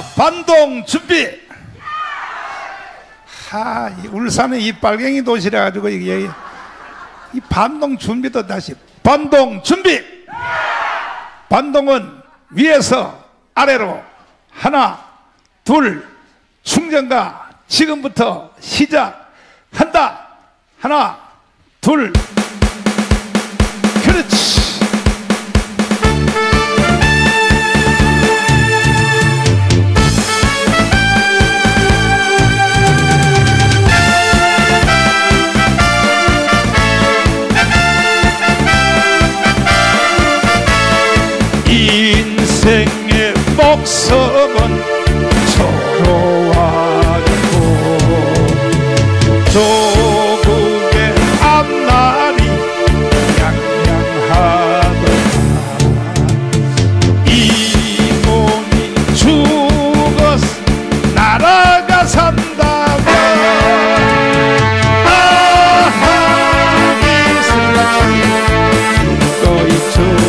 자, 반동 준비. 이 울산은 이 빨갱이 도시라 가지고 이게 이 반동 준비도 다시 반동 준비. 반동은 위에서 아래로 하나, 둘, 충전가 지금부터 시작한다. 하나, 둘, 그렇지. 인생의 목숨은 초로하고 조국의 앞날이 양양하도다. 이 몸이 죽어서 나라가 산다면 아하 이슬람 너희 죽어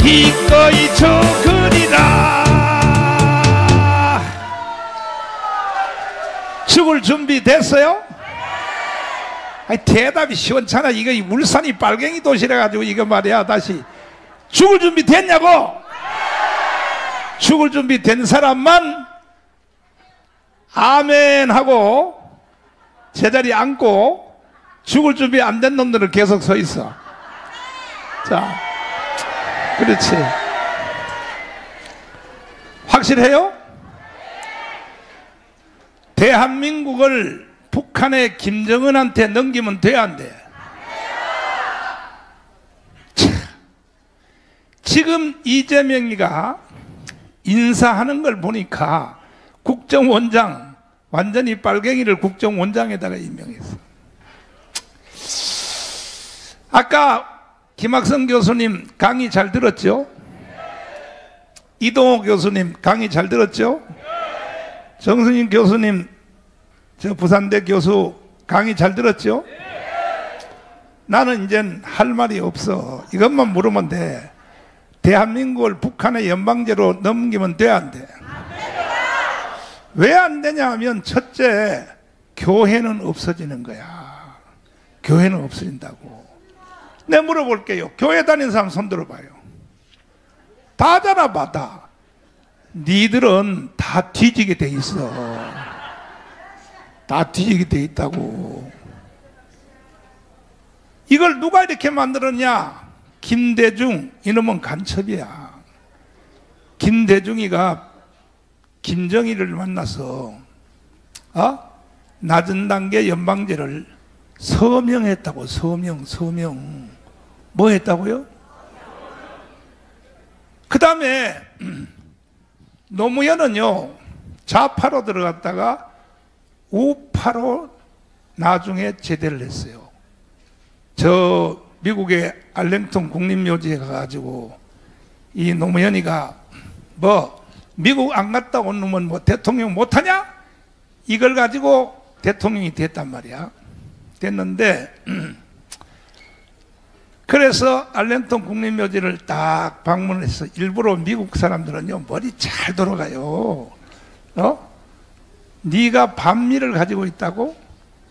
기꺼이 죽으리라. 죽을 준비 됐어요? 아니, 대답이 시원찮아. 이거 울산이 빨갱이 도시라 가지고 이거 말이야. 다시 죽을 준비 됐냐고? 죽을 준비 된 사람만 아멘 하고 제자리 앉고, 죽을 준비 안 된 놈들은 계속 서 있어. 자, 그렇지. 확실해요? 대한민국을 북한의 김정은한테 넘기면 돼, 안 돼? 지금 이재명이가 인사하는 걸 보니까 국정원장, 완전히 빨갱이를 국정원장에다가 임명했어. 아까 김학성 교수님 강의 잘 들었죠? 이동호 교수님 강의 잘 들었죠? 정승인 교수님, 저 부산대 교수 강의 잘 들었죠? 나는 이젠 할 말이 없어. 이것만 물으면 돼. 대한민국을 북한의 연방제로 넘기면 돼, 안 돼? 왜 안 되냐 하면, 첫째, 교회는 없어지는 거야. 교회는 없어진다고. 내가 물어볼게요. 교회 다니는 사람 손 들어봐요. 다잖아, 다. 니들은 다 뒤지게 돼 있어. 다 뒤지게 돼 있다고. 이걸 누가 이렇게 만들었냐? 김대중, 이놈은 간첩이야. 김대중이가 김정일을 만나서 낮은 단계 연방제를 서명했다고. 서명. 뭐 했다고요? 그 다음에 노무현은요, 좌파로 들어갔다가 우파로 나중에 제대를 했어요. 저 미국의 알랭턴 국립묘지에 가가지고 이 노무현이가 뭐 미국 안 갔다 온 놈은 뭐 대통령 못하냐? 이걸 가지고 대통령이 됐단 말이야. 됐는데 그래서 알랭턴 국립묘지를 딱 방문해서 일부러 미국 사람들은요 머리 잘 돌아가요. 네가 반미를 가지고 있다고?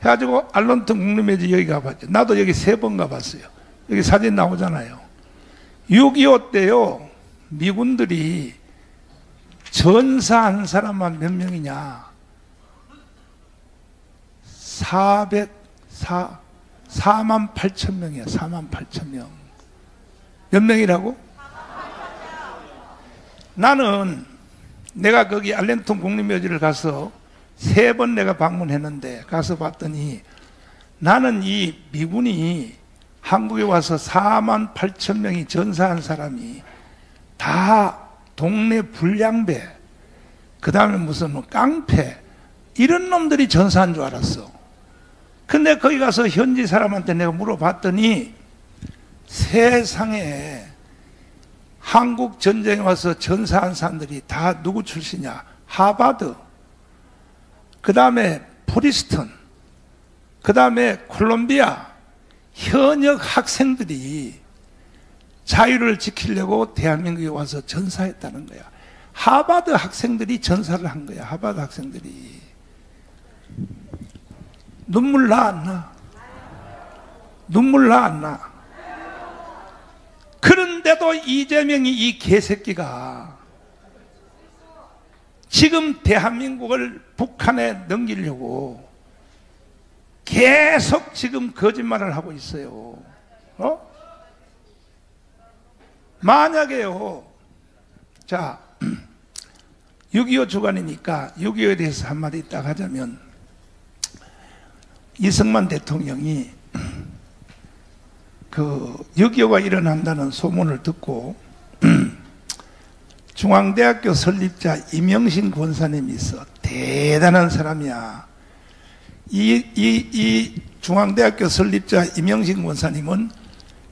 해가지고 알런턴 국립묘지 여기 가봤죠. 나도 여기 3번 가봤어요. 여기 사진 나오잖아요. 6.25 때요, 미군들이 전사한 사람만 몇 명이냐? 4만 8천 명이야. 4만 8천 명. 몇 명이라고? 나는 내가 거기 알렌턴 국립묘지를 가서 3번 내가 방문했는데, 가서 봤더니 나는 이 미군이 한국에 와서 4만 8천 명이 전사한 사람이 다 동네 불량배, 그 다음에 무슨 깡패, 이런 놈들이 전사한 줄 알았어. 근데 거기 가서 현지 사람한테 내가 물어봤더니 세상에 한국 전쟁에 와서 전사한 사람들이 다 누구 출신이냐? 하버드, 그 다음에 프리스턴, 그 다음에 콜롬비아 현역 학생들이 자유를 지키려고 대한민국에 와서 전사했다는 거야. 하버드 학생들이 전사를 한 거야. 하버드 학생들이. 눈물 나 안 나? 눈물 나 안 나? 그런데도 이재명이 이 개새끼가 지금 대한민국을 북한에 넘기려고 계속 지금 거짓말을 하고 있어요. 만약에요, 자, 6.25 주간이니까 6.25에 대해서 한마디 딱 하자면, 이승만 대통령이 그 6.25가 일어난다는 소문을 듣고 중앙대학교 설립자 임영신 권사님이 있어. 대단한 사람이야. 이 중앙대학교 설립자 임영신 권사님은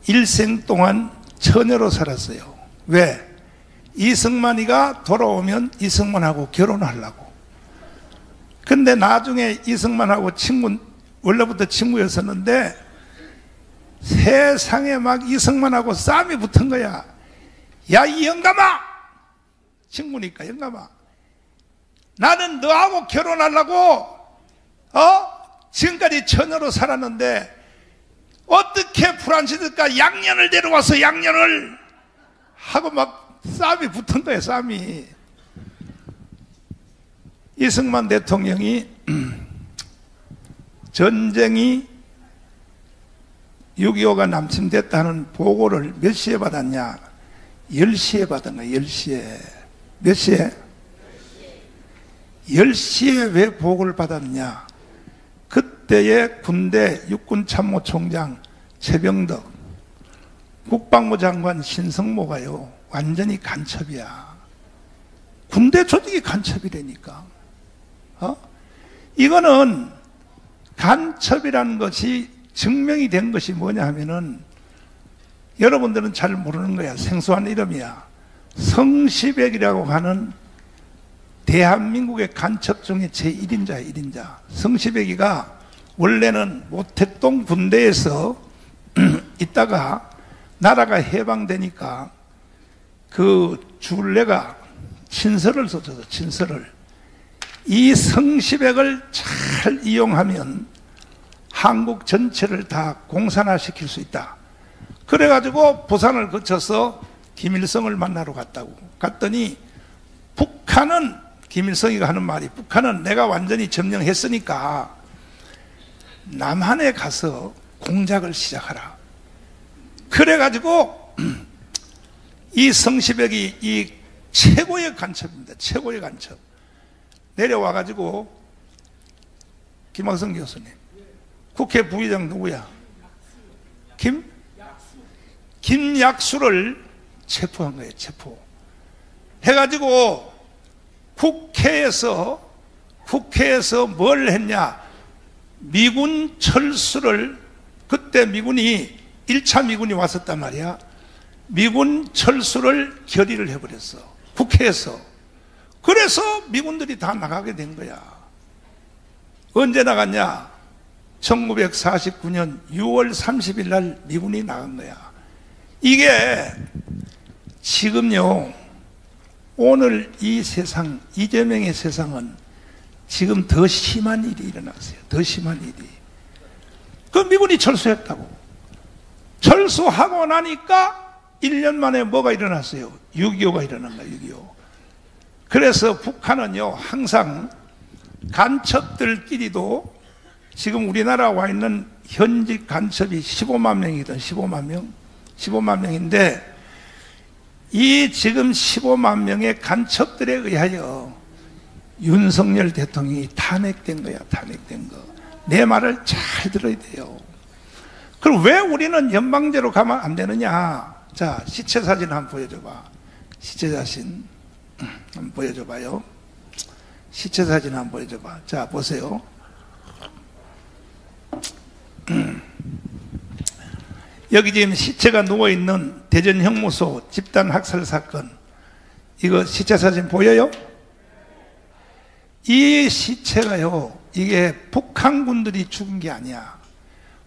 일생 동안 처녀로 살았어요. 왜? 이승만이가 돌아오면 이승만하고 결혼하려고. 근데 나중에 이승만하고 원래부터 친구였었는데 세상에 막 이승만하고 싸움이 붙은 거야. 야, 이 영감아! 친구니까, 영감아. 나는 너하고 결혼하려고, 지금까지 처녀로 살았는데, 어떻게 프란시스가 양년을 데려와서 양년을 하고 막 싸움이 붙은 거야, 싸움이. 이승만 대통령이 전쟁이 6.25가 남침됐다는 보고를 몇 시에 받았냐? 10시에 받은 거야, 10시에. 몇 시에? 10시에 왜 보고를 받았냐? 그때의 군대 육군참모총장 최병덕, 국방부 장관 신성모가요, 완전히 간첩이야. 군대 조직이 간첩이라니까. 이거는 간첩이라는 것이 증명이 된 것이 뭐냐 하면은, 여러분들은 잘 모르는 거야. 생소한 이름이야. 성시백이라고 하는 대한민국의 간첩 중에 제1인자야, 1인자. 성시백이가 원래는 모택동 군대에서 있다가 나라가 해방되니까 그 줄레가 친서를 써줘서, 친서를. 이 성시백을 잘 이용하면 한국 전체를 다 공산화시킬 수 있다. 그래가지고 부산을 거쳐서 김일성을 만나러 갔더니 북한은, 김일성이가 하는 말이, 북한은 내가 완전히 점령했으니까 남한에 가서 공작을 시작하라. 그래가지고 이 성시백이 이 최고의 간첩입니다. 최고의 간첩. 내려와가지고, 김학성 교수님, 국회 부의장 누구야? 김약수를 체포한 거예요. 체포 해가지고 국회에서 뭘 했냐? 미군 철수를, 그때 미군이 1차 미군이 왔었단 말이야. 미군 철수를 결의를 해버렸어, 국회에서. 그래서 미군들이 다 나가게 된 거야. 언제 나갔냐? 1949년 6월 30일 날 미군이 나간 거야. 이게 지금요, 오늘 이 세상, 이재명의 세상은 지금 더 심한 일이 일어났어요. 더 심한 일이. 그 미군이 철수했다고. 철수하고 나니까 1년 만에 뭐가 일어났어요? 6.25가 일어난 거예요. 6.25. 그래서 북한은요 항상 간첩들끼리도 지금 우리나라 와 있는 현직 간첩이 15만 명이거든. 15만 명. 15만 명인데 이 지금 15만 명의 간첩들에 의하여 윤석열 대통령이 탄핵된 거야. 탄핵된 거. 내 말을 잘 들어야 돼요. 그럼 왜 우리는 연방제로 가면 안 되느냐? 자, 시체 사진 한번 보여줘봐. 시체 사진 한번 보여줘봐요. 시체 사진 한번 보여줘봐. 자, 보세요. 여기 지금 시체가 누워있는 대전 형무소 집단 학살 사건, 이거 시체 사진 보여요? 이 시체가요, 이게 북한군들이 죽은 게 아니야.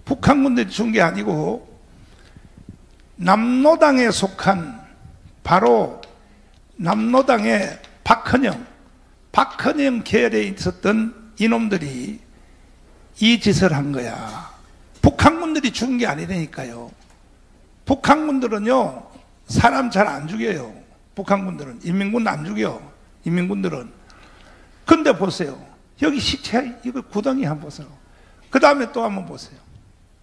북한군들이 죽은 게 아니고 남로당에 속한 바로 남로당의 박헌영 계열에 있었던 이놈들이 이 짓을 한 거야. 북한군들이 죽은 게 아니라니까요. 북한군들은요 사람 잘 안 죽여요. 북한군들은. 인민군 안 죽여. 인민군들은. 근데 보세요. 여기 시체 이거 구덩이 한번 보세요. 그 다음에 또 한번 보세요.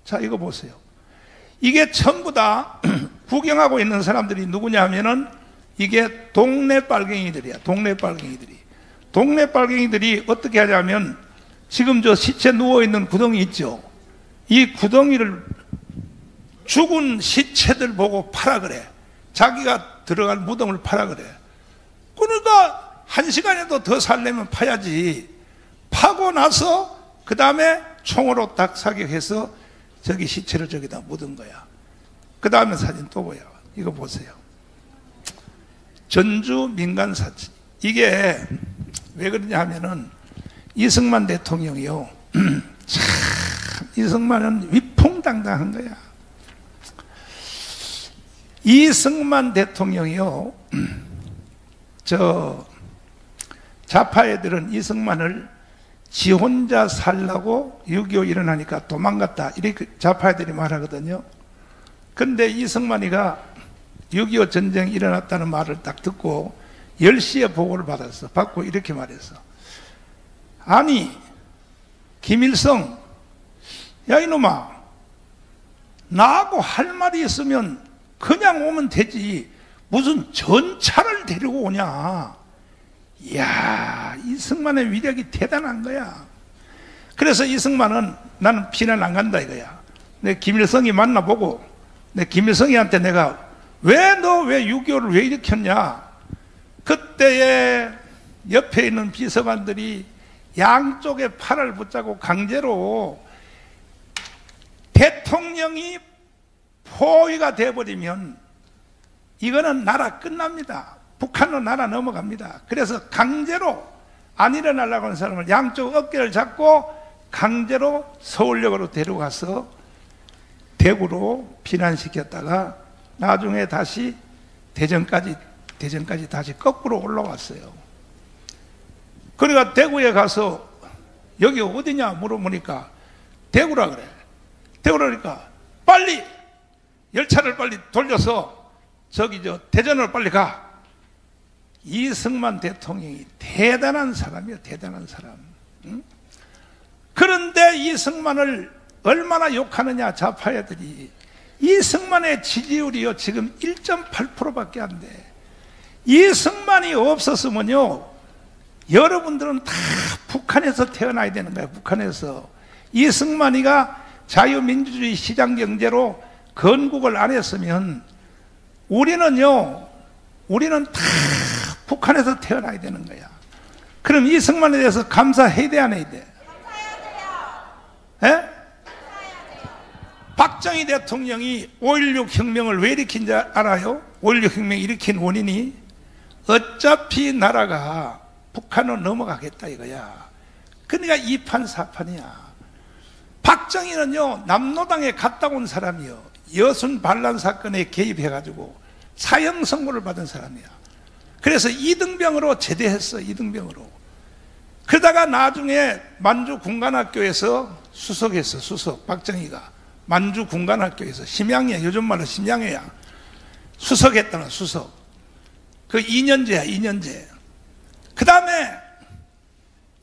자, 이거 보세요. 이게 전부 다 구경하고 있는 사람들이 누구냐 하면은 이게 동네 빨갱이들이야. 동네 빨갱이들이. 동네 빨갱이들이 어떻게 하냐면 지금 저 시체 누워있는 구덩이 있죠. 이 구덩이를 죽은 시체들 보고 파라 그래. 자기가 들어갈 무덤을 파라 그래. 그러니까 1시간에도 더 살려면 파야지. 파고 나서 그 다음에 총으로 딱 사격해서 저기 시체를 저기다 묻은 거야. 그 다음에 사진 또 보여. 이거 보세요. 전주 민간 사진. 이게 왜 그러냐 하면은 이승만 대통령이요. 참 이승만은 위풍당당한 거야. 이승만 대통령이요. 저 좌파 애들은 이승만을 지 혼자 살라고 6.25 일어나니까 도망갔다. 이렇게 좌파 애들이 말하거든요. 근데 이승만이가 6.25 전쟁이 일어났다는 말을 딱 듣고 10시에 보고를 받았어. 받고 이렇게 말했어. 아니 김일성, 야 이놈아, 나하고 할 말이 있으면 그냥 오면 되지 무슨 전차를 데리고 오냐. 이야, 이승만의 위력이 대단한 거야. 그래서 이승만은 나는 피난 안 간다 이거야. 내 김일성이 만나보고 내 김일성이한테 내가 왜 6.25를 왜 일으켰냐. 그때에 옆에 있는 비서관들이 양쪽에 팔을 붙잡고 강제로 대통령이 포위가 돼버리면 이거는 나라 끝납니다. 북한으로 나라 넘어갑니다. 그래서 강제로 안 일어나려고 하는 사람을 양쪽 어깨를 잡고 강제로 서울역으로 데려가서 대구로 피난시켰다가 나중에 다시 대전까지 다시 거꾸로 올라왔어요. 그러니까 대구에 가서 여기 어디냐 물어보니까 대구라 그래. 대구라니까 빨리 열차를 빨리 돌려서 저기 저 대전으로 빨리 가. 이승만 대통령이 대단한 사람이에요. 대단한 사람. 응? 그런데 이승만을 얼마나 욕하느냐 좌파 애들이. 이승만의 지지율이요 지금 1.8%밖에 안 돼. 이승만이 없었으면요 여러분들은 다 북한에서 태어나야 되는 거예요. 북한에서. 이승만이가 자유민주주의 시장경제로 건국을 안 했으면 우리는 다 북한에서 태어나야 되는 거야. 그럼 이승만에 대해서 감사해야 돼 안 해야 돼? 예? 박정희 대통령이 5.16 혁명을 왜 일으킨지 알아요? 5.16 혁명 일으킨 원인이 어차피 나라가 북한으로 넘어가겠다 이거야. 그러니까 2판 4판이야. 박정희는요 남로당에 갔다 온 사람이요. 여순 반란 사건에 개입해가지고 사형 선고를 받은 사람이야. 그래서 이등병으로 제대했어. 이등병으로. 그러다가 나중에 만주 군관학교에서 수석했어. 수석. 박정희가 만주 군관학교에서 심양회, 요즘 말로 심양회야. 수석했다는 수석. 그 2년제야 2년제. 그 다음에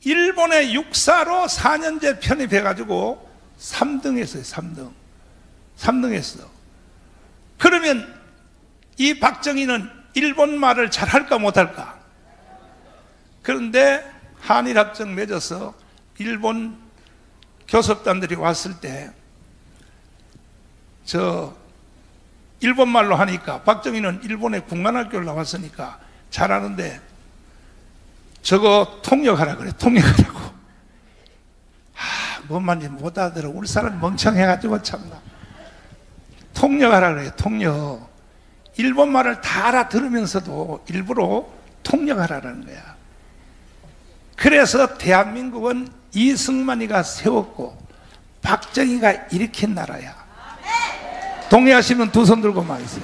일본의 육사로 4년제 편입해가지고 3등 했어요. 3등 했어. 그러면 이 박정희는 일본 말을 잘할까 못할까? 그런데 한일합정 맺어서 일본 교섭단들이 왔을 때 일본 말로 하니까 박정희는 일본의 군관학교를 나왔으니까 잘하는데 저거 통역하라 그래. 통역하라고. 뭔 말인지 못 알아들어. 우리 사람 멍청해가지고 참나. 통역하라 그래. 통역. 일본 말을 다 알아들으면서도 일부러 통역하라는 거야. 그래서 대한민국은 이승만이가 세웠고 박정희가 일으킨 나라야. 동의하시면 두 손 들고 말이세요.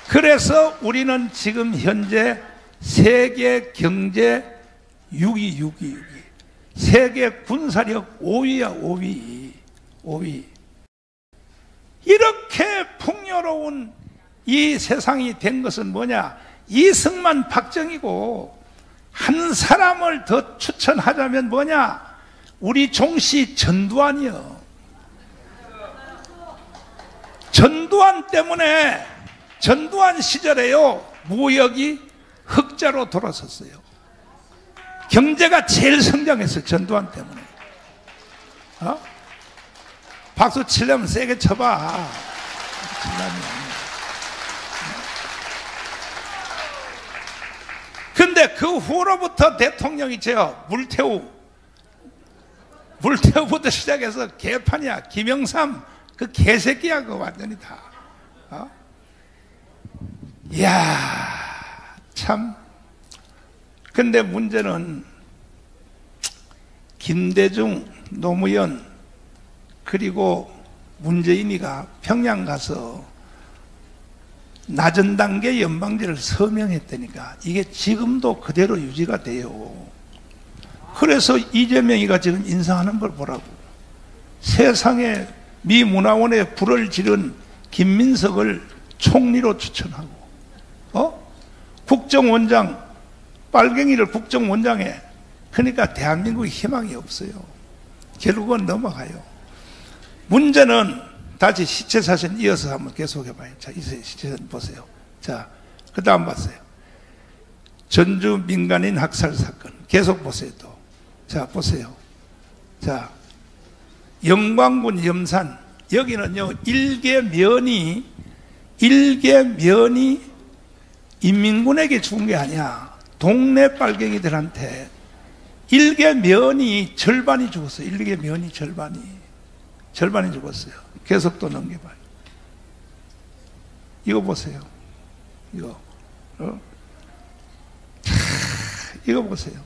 그래서 우리는 지금 현재 세계 경제 6위. 세계 군사력 5위야. 5위. 이렇게 풍요로운 이 세상이 된 것은 뭐냐? 이승만, 박정희고, 한 사람을 더 추천하자면 뭐냐? 우리 종씨 전두환이요. 전두환 때문에, 전두환 시절에요, 무역이 흑자로 돌아섰어요. 경제가 제일 성장했어요. 전두환 때문에. 박수 치려면 세게 쳐봐. 근데 그 후로부터 대통령이 물태우부터 시작해서 개판이야. 김영삼 그 개새끼야. 그거 완전히 다. 이야, 참. 근데 문제는 김대중, 노무현, 그리고 문재인이가 평양 가서 낮은 단계 연방제를 서명했다니까 이게 지금도 그대로 유지가 돼요. 그래서 이재명이가 지금 인사하는 걸 보라고. 세상에 미 문화원에 불을 지른 김민석을 총리로 추천하고, 국정원장, 빨갱이를 국정원장에. 그러니까 대한민국에 희망이 없어요. 결국은 넘어가요. 문제는 다시 시체 사진 이어서 한번 계속해봐요. 자, 이 시체 사진 보세요. 자, 그 다음 봤어요. 전주 민간인 학살 사건. 계속 보세요, 또. 자, 보세요. 자, 영광군 염산. 여기는요, 일개면이 인민군에게 준 게 아니야. 동네 빨갱이들한테 일개면이 절반이 죽었어요. 일개면이 절반이 죽었어요. 계속 또 넘겨봐요. 이거 보세요. 이거 보세요.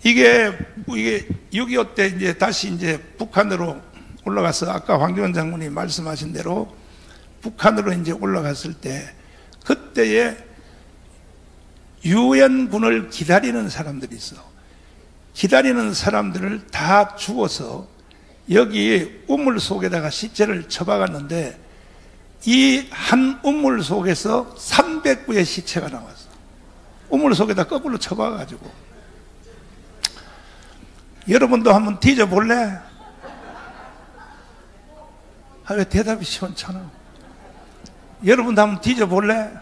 이게 6.25 때 이제 다시 이제 북한으로 올라가서 아까 황교안 장군이 말씀하신 대로 북한으로 이제 올라갔을 때 그때에 유엔군을 기다리는 사람들이 있어. 기다리는 사람들을 다 죽어서 여기 우물 속에다가 시체를 처박았는데 이 한 우물 속에서 300구의 시체가 나왔어. 우물 속에다 거꾸로 처박아가지고. 여러분도 한번 뒤져볼래? 왜 대답이 시원찮아? 여러분도 한번 뒤져볼래?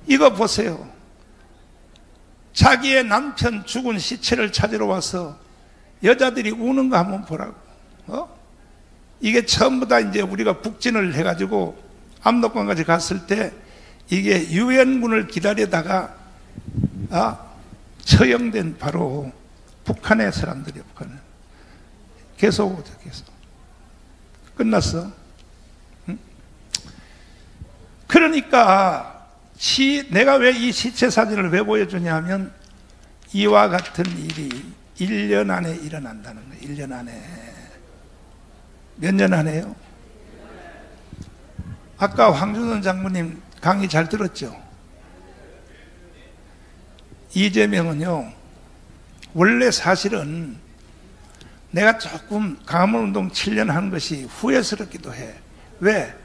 이거 보세요. 자기의 남편 죽은 시체를 찾으러 와서 여자들이 우는 거 한번 보라고. 이게 전부 다 이제 우리가 북진을 해가지고 압록강까지 갔을 때 이게 유엔군을 기다리다가 처형된 바로 북한의 사람들이에요. 북한은 계속 오죠. 계속 끝났어. 응? 그러니까 내가 왜 이 시체 사진을 왜 보여주냐 하면 이와 같은 일이 1년 안에 일어난다는 거예요. 1년 안에. 몇 년 안에요? 아까 황준선 장모님 강의 잘 들었죠? 이재명은요, 원래 사실은 내가 조금 강화문운동 7년 한 것이 후회스럽기도 해. 왜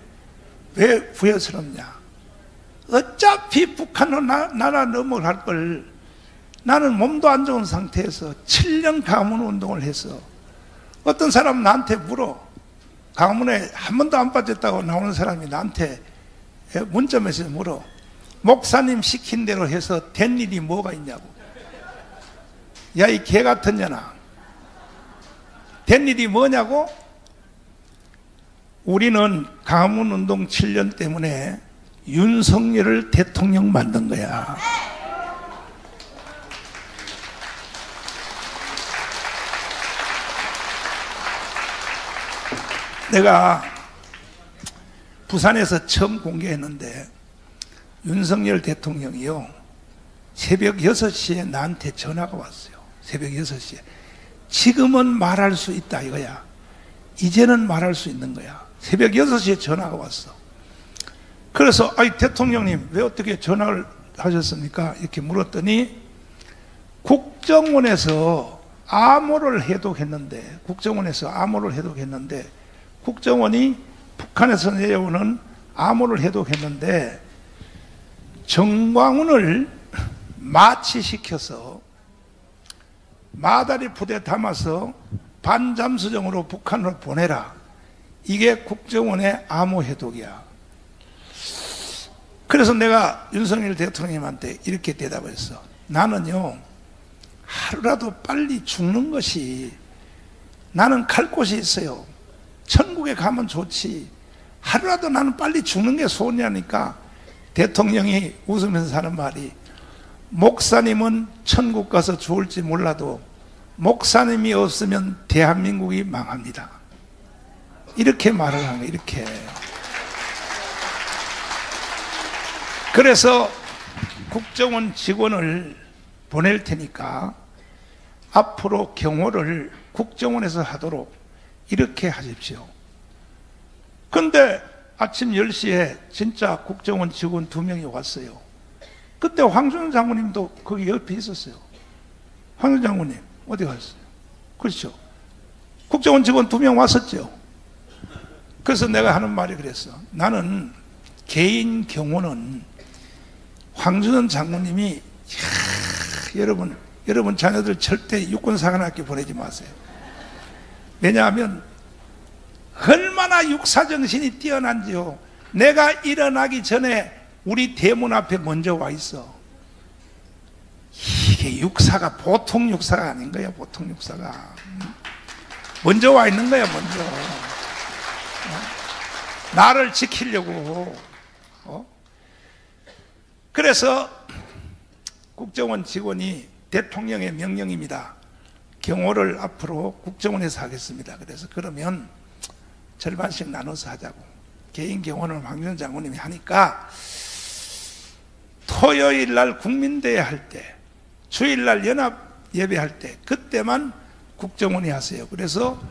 후회스럽냐? 어차피 북한으로 나라 넘어갈 걸 나는 몸도 안 좋은 상태에서 7년 강화문운동을 해서 어떤 사람 나한테 물어. 강화문에 한 번도 안 빠졌다고 나오는 사람이 나한테 문자에서 물어. 목사님 시킨 대로 해서 된 일이 뭐가 있냐고. 야, 이 개 같은 년아. 된 일이 뭐냐고? 우리는 강화문운동 7년 때문에 윤석열을 대통령 만든 거야. 내가 부산에서 처음 공개했는데 윤석열 대통령이요, 새벽 6시에 나한테 전화가 왔어요. 새벽 6시에. 지금은 말할 수 있다 이거야. 이제는 말할 수 있는 거야. 새벽 6시에 전화가 왔어. 그래서 아이 대통령님 왜 어떻게 전화를 하셨습니까? 이렇게 물었더니 국정원에서 암호를 해독했는데 국정원이 북한에서 내려오는 암호를 해독했는데 정광훈을 마취시켜서 마다리 부대 담아서 반잠수정으로 북한으로 보내라. 이게 국정원의 암호 해독이야. 그래서 내가 윤석열 대통령님한테 이렇게 대답했어. 나는요, 하루라도 빨리 죽는 것이, 나는 갈 곳이 있어요. 천국에 가면 좋지. 하루라도 나는 빨리 죽는 게 소원이라니까. 대통령이 웃으면서 하는 말이, 목사님은 천국 가서 죽을지 몰라도 목사님이 없으면 대한민국이 망합니다. 이렇게 말을 하는 거예요. 이렇게. 그래서 국정원 직원을 보낼 테니까 앞으로 경호를 국정원에서 하도록 이렇게 하십시오. 근데 아침 10시에 진짜 국정원 직원 2명이 왔어요. 그때 황준영 장군님도 거기 옆에 있었어요. 황준영 장군님 어디 갔어요? 그렇죠. 국정원 직원 2명 왔었죠. 그래서 내가 하는 말이 그랬어. 나는 개인 경호는 황준영 장군님이, 여러분 자녀들 절대 육군사관학교 보내지 마세요. 왜냐하면 얼마나 육사정신이 뛰어난지요. 내가 일어나기 전에 우리 대문 앞에 먼저 와 있어. 이게 육사가 보통 육사가 아닌 거야. 보통 육사가 먼저 와 있는 거야. 먼저 나를 지키려고. 그래서 국정원 직원이 대통령의 명령입니다. 경호를 앞으로 국정원에서 하겠습니다. 그래서 그러면 절반씩 나눠서 하자고. 개인 경호는 황준영 장군님이 하니까 토요일 날 국민대회 할 때, 주일 날 연합 예배할 때, 그때만 국정원이 하세요. 그래서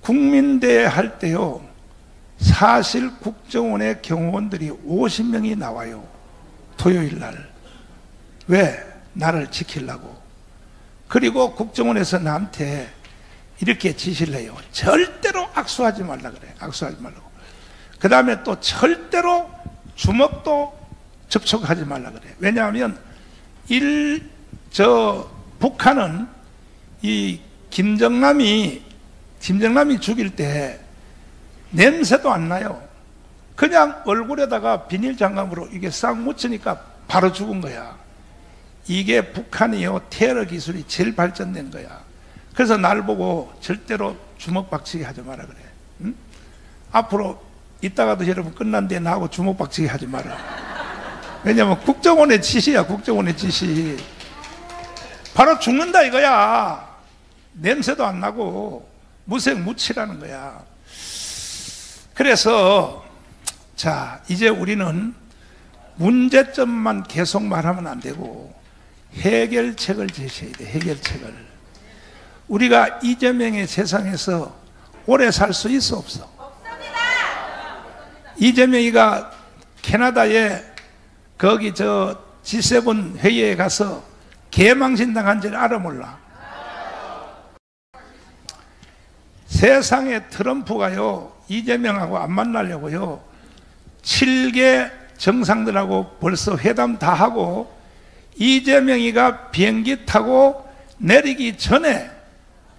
국민대회 할 때요, 사실 국정원의 경호원들이 50명이 나와요. 토요일 날. 왜? 나를 지키려고. 그리고 국정원에서 나한테 이렇게 지시를 해요. 절대로 악수하지 말라 그래. 악수하지 말라고. 그 다음에 또 절대로 주먹도 접촉하지 말라 그래. 왜냐하면 북한은 이 김정남이 죽일 때 냄새도 안 나요. 그냥 얼굴에다가 비닐 장갑으로 이게 싹 묻히니까 바로 죽은 거야. 이게 북한이요, 테러 기술이 제일 발전된 거야. 그래서 날 보고 절대로 주먹박치기 하지 마라 그래. 응? 앞으로 이따가도 여러분 끝난 뒤에 나하고 주먹박치기 하지 마라. 왜냐면 국정원의 지시야. 국정원의 지시. 바로 죽는다 이거야. 냄새도 안 나고 무색 무치라는 거야. 그래서 자, 이제 우리는 문제점만 계속 말하면 안 되고 해결책을 제시해야 돼. 해결책을. 우리가 이재명의 세상에서 오래 살 수 있어 없어? 없습니다. 이재명이가 캐나다에 거기 G7 회의에 가서 개망신당한 줄 알아 몰라? 세상에 트럼프가요 이재명하고 안 만나려고요 7개 정상들하고 벌써 회담 다 하고 이재명이가 비행기 타고 내리기 전에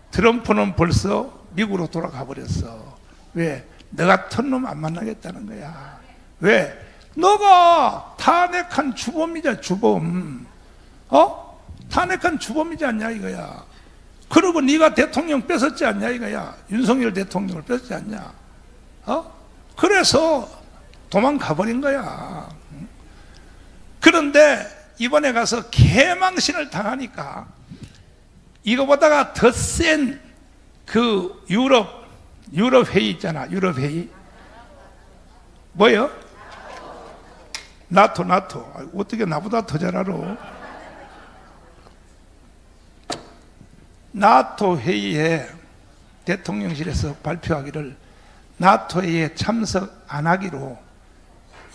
트럼프는 벌써 미국으로 돌아가 버렸어. 왜? 너 같은 놈 안 만나겠다는 거야. 왜? 너가 탄핵한 주범이자 주범. 탄핵한 주범이지 않냐 이거야. 그리고 네가 대통령 뺏었지 않냐 이거야. 윤석열 대통령을 뺏었지 않냐. 그래서 도망가 버린 거야. 그런데 이번에 가서 개망신을 당하니까 이거보다가 더 센 그 유럽 회의 있잖아. 유럽 회의. 뭐요? 나토. 어떻게 나보다 더 잘 알아? 나토 회의에 대통령실에서 발표하기를 나토 회의에 참석 안 하기로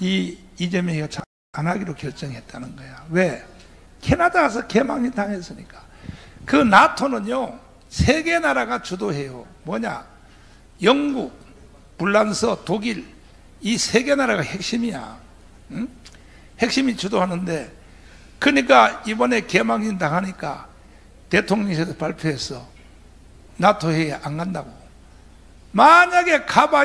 이재명이가 안 하기로 결정했다는 거야. 왜? 캐나다 가서 개망신 당했으니까. 그 나토는요 3개 나라가 주도해요. 뭐냐? 영국, 불란서, 독일 이 3개 나라가 핵심이야. 응? 핵심이 주도하는데 그러니까 이번에 개망신 당하니까 대통령실에서 발표했어. 나토 회의에 안 간다고. 만약에 가봐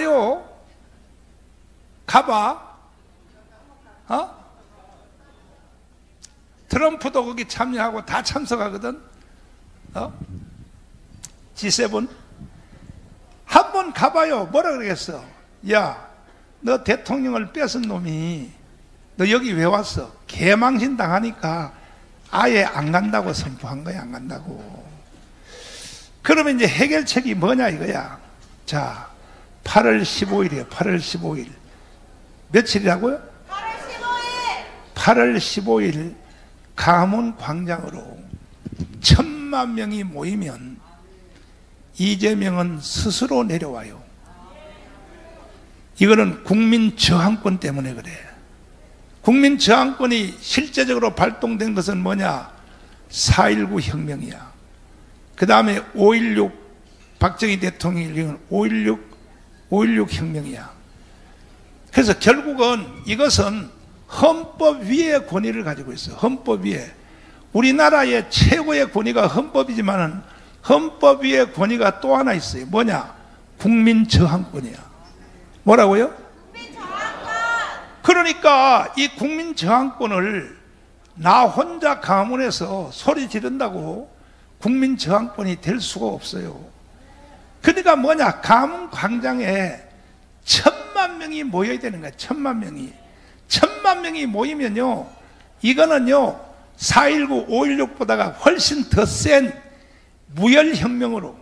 트럼프도 거기 참여하고 다 참석하거든. G7 한번 가봐요. 뭐라 그러겠어? 야, 너 대통령을 뺏은 놈이 너 여기 왜 왔어? 개망신 당하니까 아예 안 간다고 선포한 거야. 안 간다고. 그러면 이제 해결책이 뭐냐 이거야. 자, 8월 15일이에요 8월 15일 며칠이라고요? 8월 15일 가문광장으로 1000만 명이 모이면 이재명은 스스로 내려와요. 이거는 국민 저항권 때문에 그래. 국민 저항권이 실제적으로 발동된 것은 뭐냐? 4.19 혁명이야. 그 다음에 5.16 박정희 대통령이 일으킨 5.16 혁명이야. 그래서 결국은 이것은 헌법 위의 권위를 가지고 있어요. 헌법 위에. 우리나라의 최고의 권위가 헌법이지만은 헌법 위의 권위가 또 하나 있어요. 뭐냐? 국민 저항권이야. 뭐라고요? 국민 저항권. 그러니까 이 국민 저항권을 나 혼자 가문에서 소리 지른다고 국민 저항권이 될 수가 없어요. 그러니까 뭐냐? 가문 광장에 1000만 명이 모여야 되는 거야. 1000만 명이. 1000만 명이 모이면요, 이거는요 4.19, 5.16보다가 훨씬 더 센 무혈혁명으로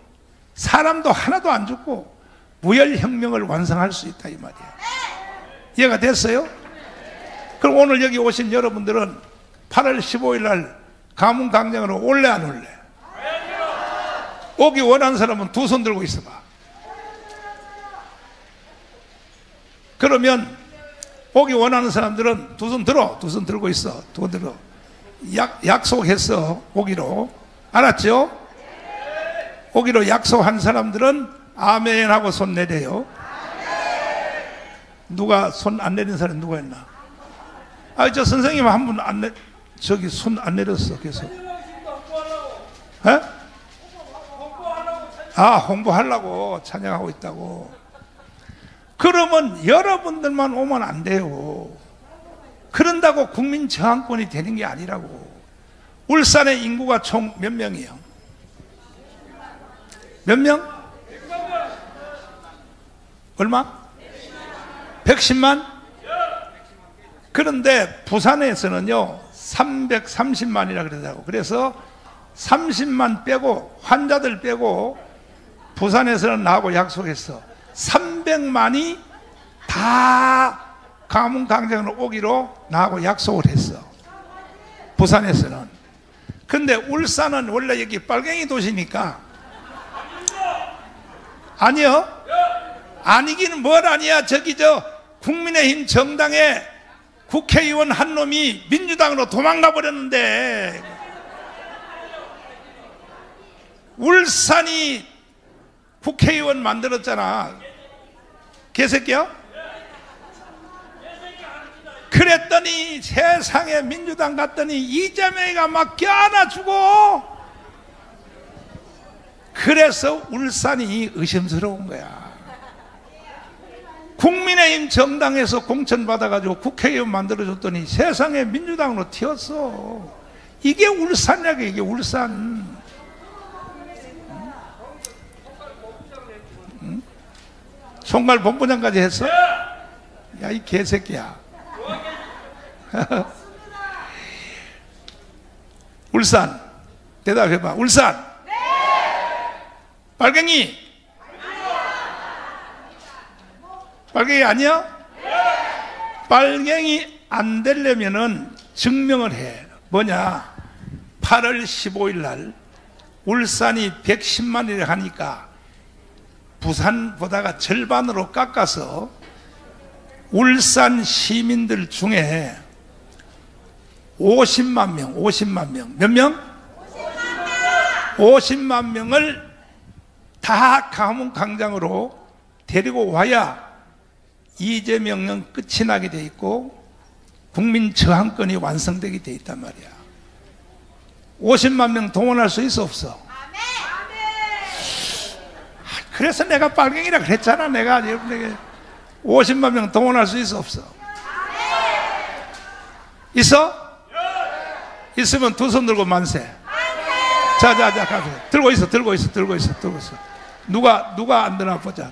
사람도 하나도 안 죽고 무혈혁명을 완성할 수 있다 이 말이야. 이해가 됐어요? 그럼 오늘 여기 오신 여러분들은 8월 15일 날 가문광장으로 올래 안 올래? 오기 원하는 사람은 두 손 들고 있어봐. 그러면 오기 원하는 사람들은 두 손 들어. 두 손 들고 있어. 두 손 들어. 약속했어. 오기로. 알았죠? 오기로 약속한 사람들은 아멘 하고 손 내려요. 누가 손 안 내린 사람 누가 있나? 저 선생님 한 분 안 내, 저기 손 안 내렸어. 계속. 에? 홍보하려고 찬양하고 있다고. 그러면 여러분들만 오면 안 돼요. 그런다고 국민 저항권이 되는 게 아니라고. 울산의 인구가 총 몇 명이에요? 몇 명? 얼마? 110만? 그런데 부산에서는요 330만이라 그러더라고. 그래서 30만 빼고 환자들 빼고 부산에서는 나하고 약속했어. 300만이 다 가문광장으로 오기로 나하고 약속을 했어. 부산에서는. 근데 울산은 원래 여기 빨갱이 도시니까. 아니요? 아니기는 뭘 아니야. 저기 국민의힘 정당에 국회의원 한 놈이 민주당으로 도망가 버렸는데, 울산이 국회의원 만들었잖아. 개새끼야? 그랬더니 세상에 민주당 갔더니 이재명이가 막 껴안아주고, 그래서 울산이 의심스러운 거야. 국민의힘 정당에서 공천받아가지고 국회의원 만들어줬더니 세상에 민주당으로 튀었어. 이게 울산이야. 이게 울산. 총괄 본부장까지 했어? 야, 이 개새끼야. 울산 대답해봐. 울산. 네. 빨갱이. 빨갱이 아니야? 네. 빨갱이 안 되려면은 증명을 해. 뭐냐? 8월 15일 날 울산이 110만이라 하니까 부산보다가 절반으로 깎아서 울산 시민들 중에 50만 명, 몇 명? 50만 명을 다 가문광장으로 데리고 와야 이재명은 끝이 나게 돼 있고 국민 저항권이 완성되게 돼 있단 말이야. 50만 명 동원할 수 있어 없어? 그래서 내가 빨갱이라 그랬잖아. 내가 50만 명 동원할 수 있어 없어? 있어? 있으면 두 손 들고 만세. 자, 가세요. 들고 있어. 누가 안 드나 보자.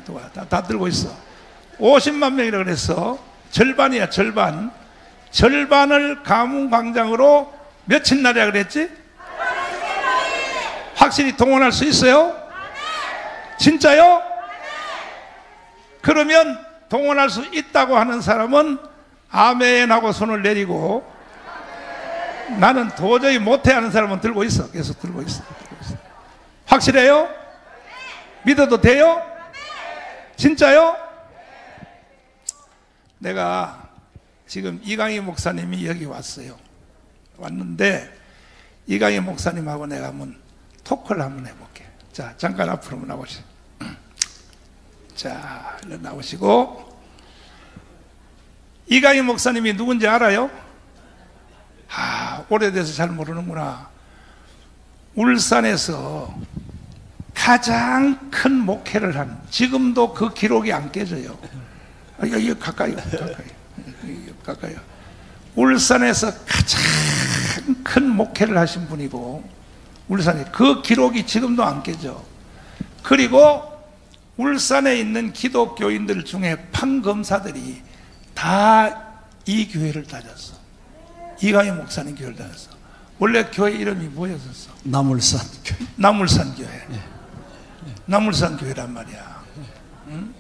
다 들고 있어. 50만 명이라 그랬어. 절반이야, 절반. 절반을 가문광장으로 며칠 날이라 그랬지? 확실히 동원할 수 있어요? 진짜요? 그러면 동원할 수 있다고 하는 사람은 아멘 하고 손을 내리고, 나는 도저히 못해 하는 사람은 들고 있어. 계속 들고 있어. 확실해요? 믿어도 돼요? 진짜요? 내가 지금 이강희 목사님이 여기 왔는데 이강희 목사님하고 내가 한번 토크를 한번 해볼게. 자, 잠깐 앞으로 나오시죠. 자, 일로 나오시고. 이강희 목사님이 누군지 알아요? 오래돼서 잘 모르는구나. 울산에서 가장 큰 목회를 한, 지금도 그 기록이 안 깨져요. 여기 가까이. 울산에서 가장 큰 목회를 하신 분이고, 울산에 그 기록이 지금도 안 깨져. 그리고 울산에 있는 기독교인들 중에 판검사들이 다 이 교회를 다녔어. 이강희 목사님 교회를 다녔어. 원래 교회 이름이 뭐였었어? 남울산 교회. 네. 남울산 교회란 말이야. 응?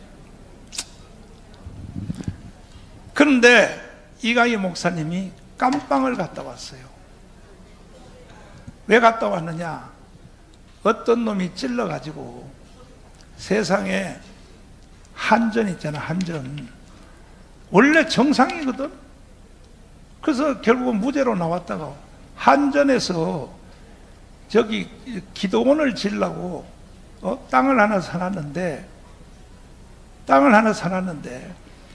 그런데 이강희 목사님이 깜빵을 갔다 왔어요. 왜 갔다 왔느냐? 어떤 놈이 찔러가지고 세상에 한전 있잖아, 한전. 원래 정상이거든. 그래서 결국은 무죄로 나왔다가 한전에서 저기 기도원을 지으려고 땅을 하나 사놨는데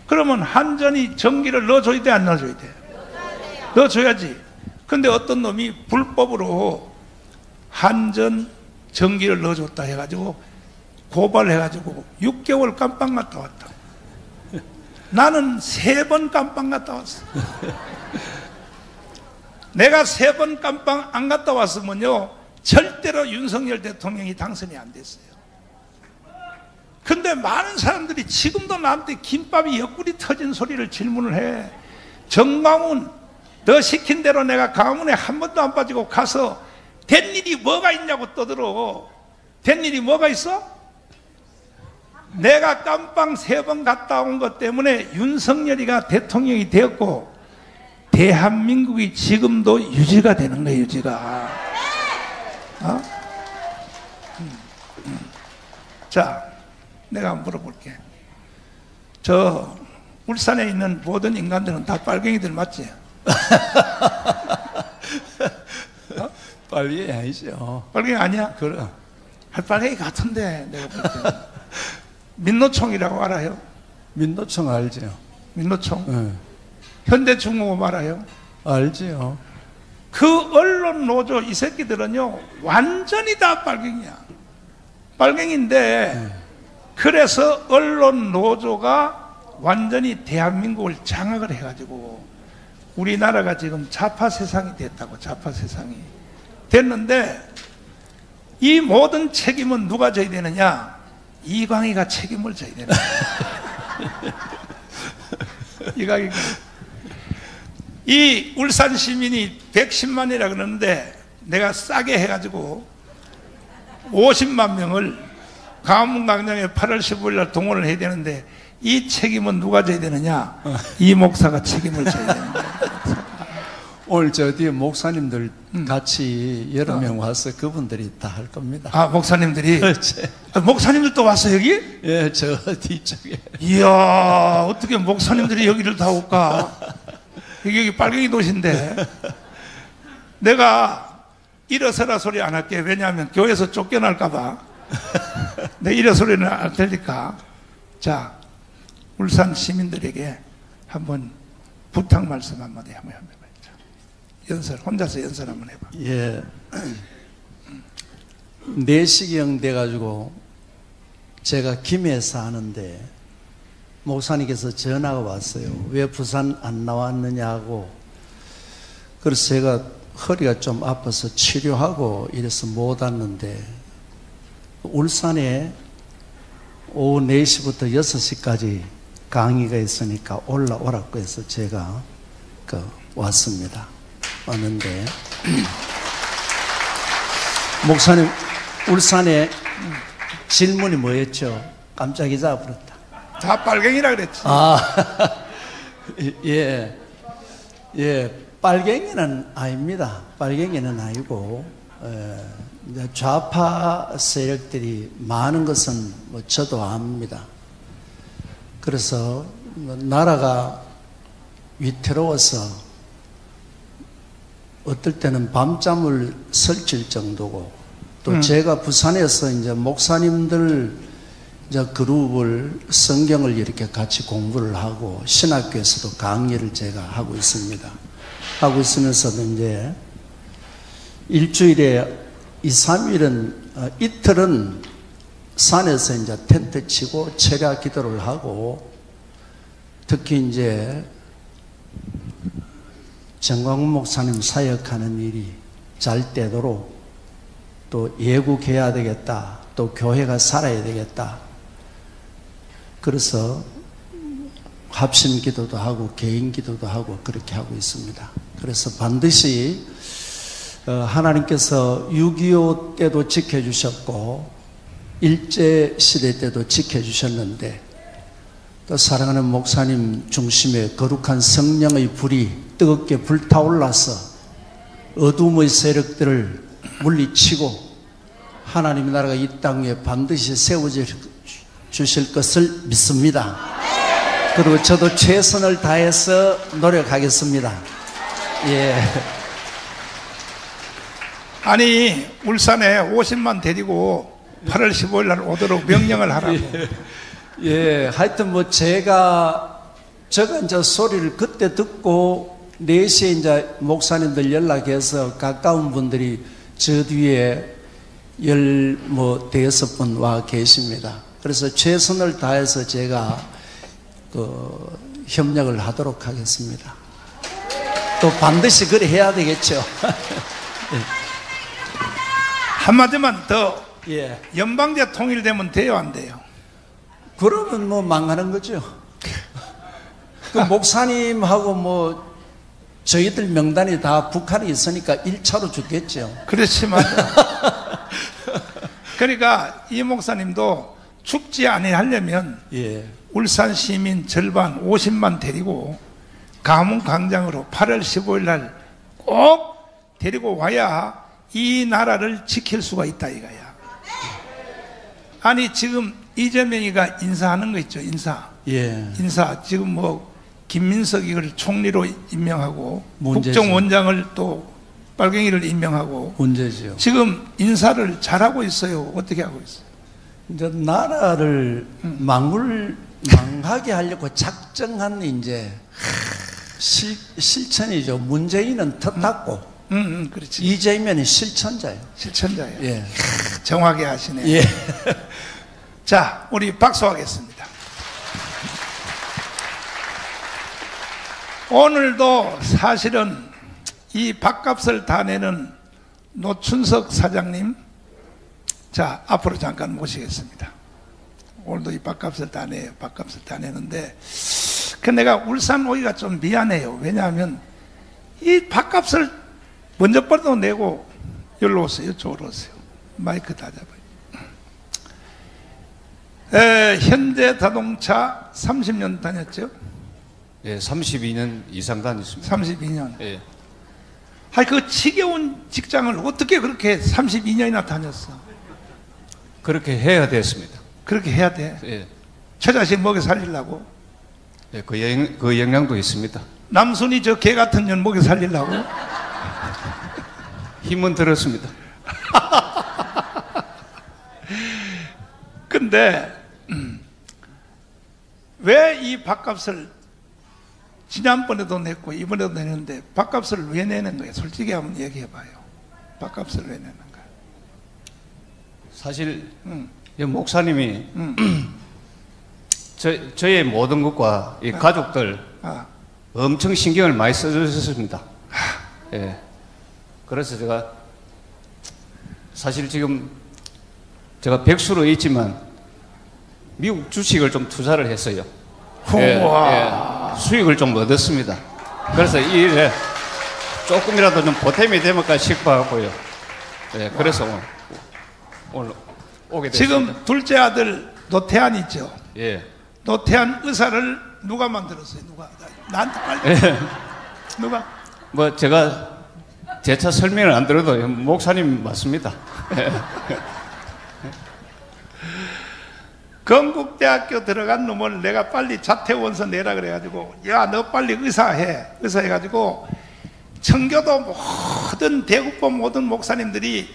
그러면 한전이 전기를 넣어줘야 돼, 안 넣어줘야 돼? 넣어줘야지. 근데 어떤 놈이 불법으로 한전 전기를 넣어줬다 해가지고 고발해가지고 6개월 깜빵 갔다 왔다. 나는 3번 깜빵 갔다 왔어. 내가 3번 깜빵 안 갔다 왔으면요 절대로 윤석열 대통령이 당선이 안 됐어요. 근데 많은 사람들이 지금도 나한테 김밥이 옆구리 터진 소리를 질문을 해. 정광훈, 너 시킨 대로 내가 강원에 한 번도 안 빠지고 가서 된 일이 뭐가 있냐고 떠들어. 된 일이 뭐가 있어? 내가 깜빵 3번 갔다 온 것 때문에 윤석열이가 대통령이 되었고 대한민국이 지금도 유지가 되는 거예요. 유지가. 자, 내가 한번 물어볼게. 울산에 있는 모든 인간들은 다 빨갱이들 맞지? 빨갱이 아니죠. 빨갱이 아니야? 그래. 빨갱이 같은데 내가 볼 때. 민노총이라고 알아요? 민노총 알죠? 민노총? 네. 현대중공업 알아요? 알지요. 그 언론 노조 이 새끼들은요 완전히 다 빨갱이야. 빨갱인데 그래서 언론 노조가 완전히 대한민국을 장악을 해가지고 우리나라가 지금 좌파 세상이 됐다고. 좌파 세상이 됐는데 이 모든 책임은 누가 져야 되느냐? 이광희가 책임을 져야 되는 이광희가. 이 울산 시민이 110만이라 그러는데 내가 싸게 해가지고 50만 명을 광화문광장에 8월 15일 날 동원을 해야 되는데 이 책임은 누가 져야 되느냐? 이 목사가 책임을 져야 되는 거예요. 오늘 저 뒤에 목사님들 같이 여러 명 와서 그분들이 다 할 겁니다. 아, 목사님들이? 그렇지. 목사님들도 왔어 여기? 예, 저 뒤쪽에. 이야, 어떻게 목사님들이 여기를 다 올까? 여기 빨갱이 도시인데. 내가 일어서라 소리 안 할게. 왜냐하면 교회에서 쫓겨날까봐. 내 일어서리는 안 되니까. 자, 울산 시민들에게 한번 부탁 말씀 한마디 한번 해봐요. 연설, 혼자서 연설 한번 해봐. 예. 4시경 돼가지고 제가 김해에서 하는데 목사님께서 전화가 왔어요. 왜 부산 안 나왔느냐고. 그래서 제가 허리가 좀 아파서 치료하고 이래서 못 왔는데 울산에 오후 4시부터 6시까지 강의가 있으니까 올라오라고 해서 제가 왔습니다. 왔는데 목사님 울산에 질문이 뭐였죠? 깜짝 잊어버렸다. 다 빨갱이라 그랬지. 아, 예, 예, 빨갱이는 아닙니다. 빨갱이는 아니고 이제 좌파 세력들이 많은 것은 뭐 저도 압니다. 그래서 나라가 위태로워서 어떨 때는 밤잠을 설칠 정도고 또 제가 부산에서 이제 목사님들 이제 그룹을 성경을 이렇게 같이 공부를 하고 신학교에서도 강의를 제가 하고 있습니다. 하고 있으면서도 이제 일주일에 2, 3일은 이틀은 산에서 이제 텐트 치고 철야 기도를 하고 특히 이제 정광훈 목사님 사역하는 일이 잘 되도록 또 예국해야 되겠다. 또 교회가 살아야 되겠다. 그래서 합심 기도도 하고 개인 기도도 하고 그렇게 하고 있습니다. 그래서 반드시 하나님께서 6.25 때도 지켜주셨고 일제시대 때도 지켜주셨는데 또 사랑하는 목사님 중심에 거룩한 성령의 불이 뜨겁게 불타올라서 어둠의 세력들을 물리치고 하나님의 나라가 이 땅에 반드시 세워져 주실 것을 믿습니다. 그리고 저도 최선을 다해서 노력하겠습니다. 예. 아니 울산에 50만 데리고 8월 15일 날 오도록 명령을 하라고. 예, 하여튼 뭐 제가 이제 소리를 그때 듣고 4시에 이제 목사님들 연락해서 가까운 분들이 저 뒤에 15분 와 계십니다. 그래서 최선을 다해서 제가 협력을 하도록 하겠습니다. 또 반드시 그래 해야 되겠죠. 예. 한마디만 더. 예. 연방제 통일되면 돼요, 안 돼요? 그러면 뭐 망하는 거죠. 그 목사님하고 뭐 저희들 명단이 다 북한에 있으니까 1차로 죽겠죠. 그렇지만 그러니까 이 목사님도 죽지 아니하려면 예. 울산 시민 절반 50만 데리고 가문 광장으로 8월 15일 날 꼭 데리고 와야 이 나라를 지킬 수가 있다 이거야. 아니 지금 이재명이가 인사하는 거 있죠, 인사. 예. 인사. 지금 뭐, 김민석이를 총리로 임명하고, 문제죠. 국정원장을 또 빨갱이를 임명하고, 문제죠. 지금 인사를 잘하고 있어요. 어떻게 하고 있어요? 이제 나라를 망하게 하려고 작정한 이제 실천이죠. 문재인은 텃닫고, 그렇지. 이재명이 실천자예요. 실천자예요. 예. 정확히 하시네요. 예. 자, 우리 박수하겠습니다. 오늘도 사실은 이 밥값을 다 내는 노춘석 사장님, 자, 앞으로 잠깐 모시겠습니다. 오늘도 이 밥값을 다 내요. 밥값을 다 내는데, 그 내가 울산 오기가 좀 미안해요. 왜냐하면 이 밥값을 먼저 벌도 내고 여기로 오세요. 이쪽으로 오세요. 마이크 다 잡아요. 현대 자동차 30년 다녔죠? 예, 32년 이상 다녔습니다. 32년. 예. 그 지겨운 직장을 어떻게 그렇게 32년이나 다녔어? 그렇게 해야 됐습니다. 그렇게 해야 돼. 예. 저 자식 먹여 살리려고. 예, 그 영향도 있습니다. 남순이 저 개 같은 년 먹여 살리려고. 힘은 들었습니다. 근데 왜 이 밥값을 지난번에도 냈고 이번에도 내는데 밥값을 왜 내는 거예요? 솔직히 한번 얘기해 봐요. 밥값을 왜 내는 거예요? 사실 이 목사님이 저의 모든 것과 이 가족들 엄청 신경을 많이 써주셨습니다. 예. 그래서 제가 사실 지금 제가 백수로 있지만 미국 주식을 좀 투자를 했어요. 예, 수익을 좀 얻었습니다. 그래서 이 일에 조금이라도 좀 보탬이 되면까 싶어하고요. 예, 그래서 오늘 오게 됐습니다. 지금 둘째 아들 노태한 있죠? 예. 노태한 의사를 누가 만들었어요? 누가? 나한테 빨리. 예. 누가? 뭐 제가 재차 설명을 안 들어도 목사님 맞습니다. 건국대학교 들어간 놈을 내가 빨리 자퇴원서 내라 그래가지고, 야, 너 빨리 의사해. 의사해가지고 청교도 모든 대국보 모든 목사님들이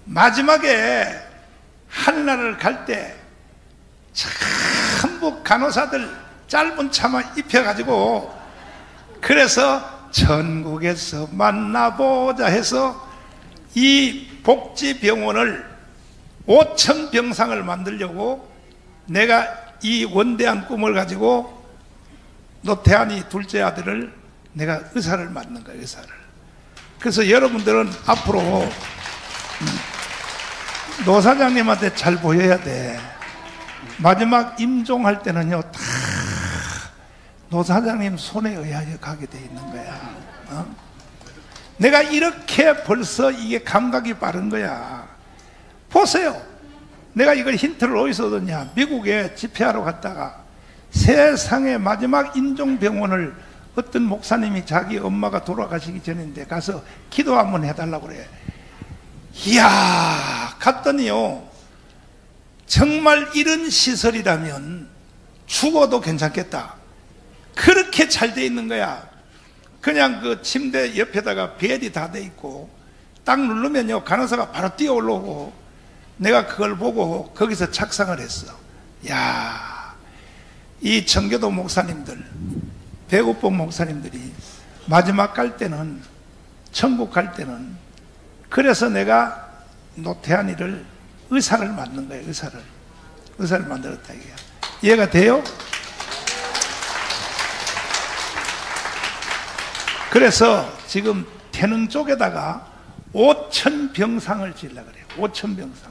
마지막에 하늘나라를 갈 때 전부 간호사들 짧은 차마 입혀가지고, 그래서 전국에서 만나보자 해서 이 복지병원을 5,000 병상을 만들려고 내가 이 원대한 꿈을 가지고 노태한이 둘째 아들을 내가 의사를 맡는 거예요. 의사를. 그래서 여러분들은 앞으로 노 사장님한테 잘 보여야 돼. 마지막 임종할 때는요, 다 노 사장님 손에 의하여 가게 돼 있는 거야. 내가 이렇게 벌써 이게 감각이 빠른 거야. 보세요. 내가 이걸 힌트를 어디서 얻었냐? 미국에 집회하러 갔다가 세상의 마지막 인종병원을 어떤 목사님이 자기 엄마가 돌아가시기 전인데 가서 기도 한번 해달라고 그래. 이야, 갔더니요, 정말 이런 시설이라면 죽어도 괜찮겠다. 그렇게 잘 돼 있는 거야. 그냥 그 침대 옆에다가 벨이 다 돼 있고 딱 누르면요, 간호사가 바로 뛰어 올라오고, 내가 그걸 보고 거기서 착상을 했어. 야, 이 청교도 목사님들, 배고픈 목사님들이 마지막 갈 때는, 천국 갈 때는, 그래서 내가 노태한이를 의사를 만든 거예요. 의사를 만들었다 이게야. 이해가 돼요? 그래서 지금 태릉 쪽에다가 5,000 병상을 지으려고 그래요. 5,000 병상.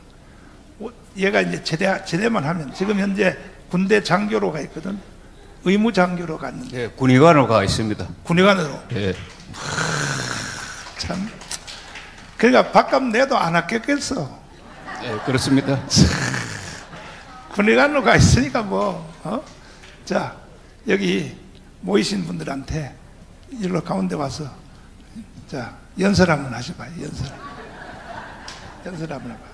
얘가 이제 제대만 하면, 지금 현재 군대 장교로 가 있거든. 의무 장교로 갔는데. 예, 군의관으로 가 있습니다. 군의관으로. 예. 참. 그러니까 밥값 내도 안 아꼈겠어. 예, 그렇습니다. 군의관으로 가 있으니까 자, 여기 모이신 분들한테 일로 가운데 와서, 자, 연설 한번 하셔봐요. 연설 한번 해봐요.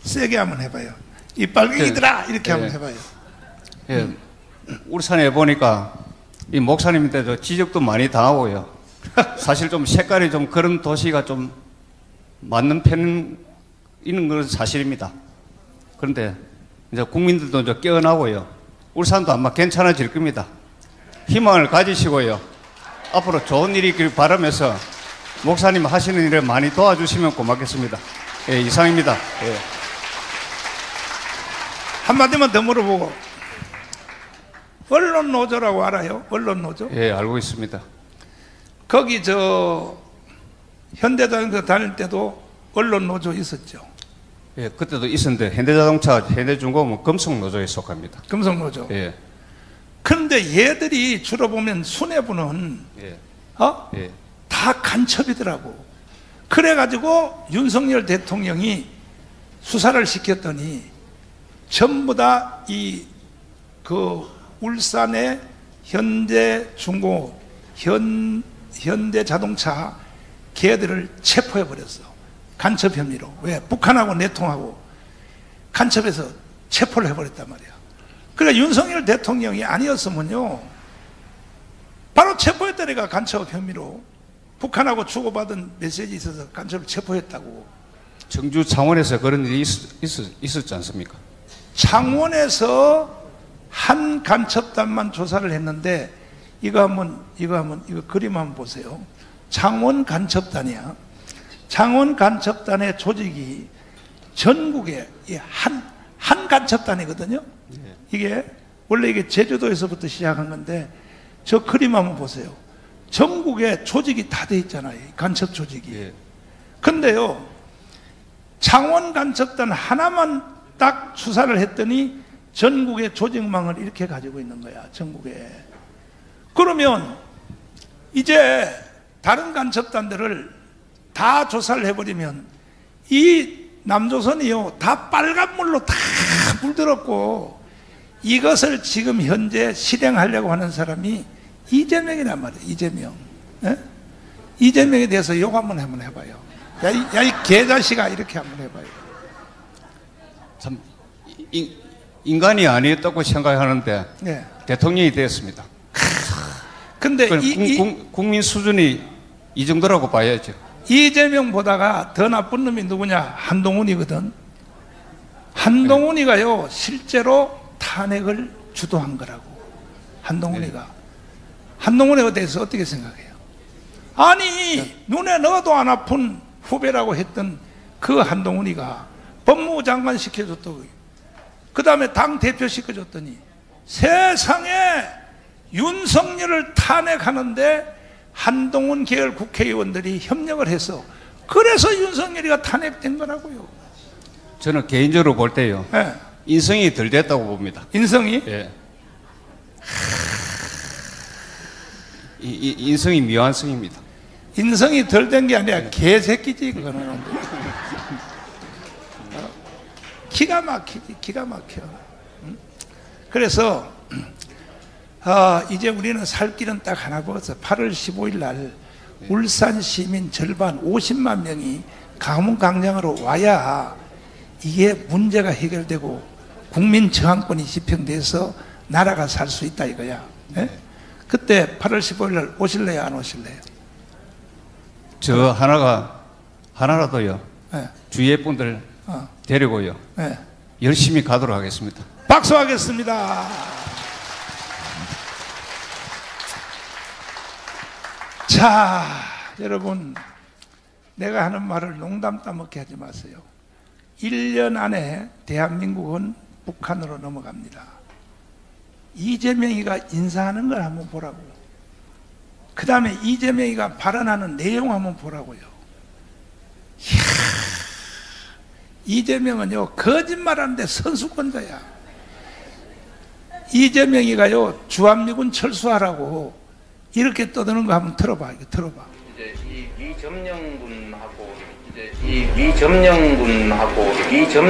세게 한번 해봐요. 이 빨갱이들아 이렇게 예. 한번 해봐요. 예, 울산에 보니까 이 목사님인데도 지적도 많이 당하고요. 사실 좀 색깔이 좀 그런 도시가 좀 맞는 편 있는 건 사실입니다. 그런데 이제 국민들도 이제 깨어나고요. 울산도 아마 괜찮아질 겁니다. 희망을 가지시고요. 앞으로 좋은 일이 있길 바라면서 목사님 하시는 일을 많이 도와주시면 고맙겠습니다. 예, 이상입니다. 예. 한마디만 더 물어보고, 언론 노조라고 알아요? 언론 노조? 예, 알고 있습니다. 거기 현대자동차 다닐 때도 언론 노조 있었죠. 예, 그때도 있었는데 현대자동차, 현대중공업은 금속노조에 속합니다. 금속노조. 예, 그런데 얘들이 주로 보면 수뇌부는 예, 예. 다 간첩이더라고. 그래가지고 윤석열 대통령이 수사를 시켰더니 전부 다 울산의 현대중공업, 현대자동차 걔들을 체포해버렸어. 간첩 혐의로. 왜? 북한하고 내통하고 간첩해서 체포를 해버렸단 말이야. 그러니까 윤석열 대통령이 아니었으면요, 바로 체포했다니까. 간첩 혐의로 북한하고 주고받은 메시지 있어서 간첩을 체포했다고. 청주 창원에서 그런 일이 있었지 않습니까? 창원에서 한 간첩단만 조사를 했는데, 이거 그림 한번 보세요. 창원 간첩단이야. 창원 간첩단의 조직이 전국에 한 간첩단이거든요. 이게 원래 이게 제주도에서부터 시작한 건데, 저 그림 한번 보세요. 전국에 조직이 다 돼 있잖아요. 간첩 조직이. 예. 근데요, 창원 간첩단 하나만 딱 수사를 했더니 전국의 조직망을 이렇게 가지고 있는 거야. 전국에. 그러면 이제 다른 간첩단들을 다 조사를 해버리면 이 남조선이요, 다 빨간물로 다 물들었고, 이것을 지금 현재 실행하려고 하는 사람이 이재명이란 말이에요. 이재명. 예? 이재명에 대해서 욕 한번 해봐요. 야, 이 개자식아, 이렇게 한번 해봐요. 참 인간이 아니었다고 생각하는데 네. 대통령이 되었습니다. 근데 국민 수준이 이 정도라고 봐야죠. 이재명보다가 더 나쁜 놈이 누구냐? 한동훈이거든. 한동훈이가요, 실제로 탄핵을 주도한 거라고. 한동훈이가. 네. 한동훈에 대해서 어떻게 생각해요? 아니, 눈에 넣어도 안 아픈 후배라고 했던 그 한동훈이가 법무부 장관 시켜줬다고. 그 다음에 당 대표 시켜줬더니 세상에 윤석열을 탄핵하는데 한동훈 계열 국회의원들이 협력을 해서, 그래서 윤석열이가 탄핵된 거라고요. 저는 개인적으로 볼 때요, 네. 인성이 덜 됐다고 봅니다. 인성이? 예. 인성이 미완성입니다. 인성이 덜 된 게 아니라 개새끼지 그거는. 기가 막히지, 기가 막혀. 그래서 이제 우리는 살 길은 딱 하나 보았어. 8월 15일 날 울산 시민 절반 50만 명이 가문광장으로 와야 이게 문제가 해결되고 국민 저항권이 지평돼서 나라가 살 수 있다 이거야. 네? 그때 8월 15일 날 오실래요, 안 오실래요? 저 하나라도요, 네. 주위의 분들 데리고요, 네. 열심히 가도록 하겠습니다. 박수하겠습니다. 자, 여러분, 내가 하는 말을 농담 따먹게 하지 마세요. 1년 안에 대한민국은 북한으로 넘어갑니다. 이재명이가 인사하는 걸 한번 보라고. 그 다음에 이재명이가 발언하는 내용 한번 보라고요. 이야, 이재명은요, 거짓말하는데 선수권자야. 이재명이가요, 주한미군 철수하라고 이렇게 떠드는 거 한번 들어봐. 이거 들어봐. 이제 이 미점령군하고 미군